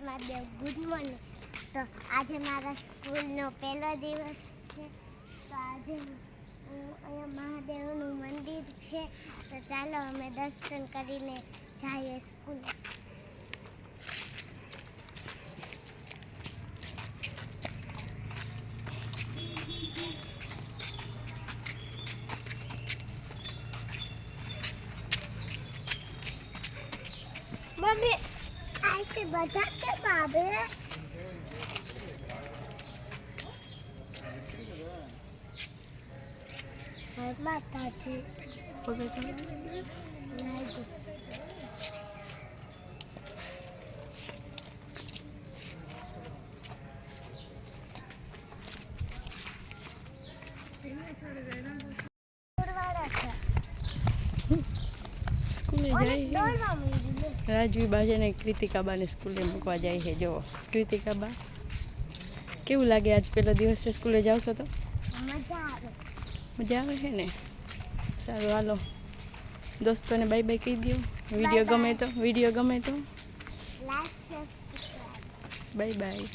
Mahadev good morning. તો આજે મારા સ્કૂલનો પહેલો દિવસ છે. તો આજે અહીંયા મહાદેવનું મંદિર છે. તો ચાલો અમે દર્શન કરીને જઈએ સ્કૂલ. મમ્મી આઈતે બધા કે બાબે માતાજી સ્કૂલે જાય રાજવી બાજે ને કૃતિકાબાને સ્કૂલે મૂકવા જાય છે. જો કૃતિકાબા, કેવું લાગે આજ પહેલો દિવસ છે સ્કૂલે જાવ છો તો? મજા આવે છે ને. સારું હાલો દોસ્તોને બાય બાય કહી દો. વિડીયો ગમે તો બાય બાય.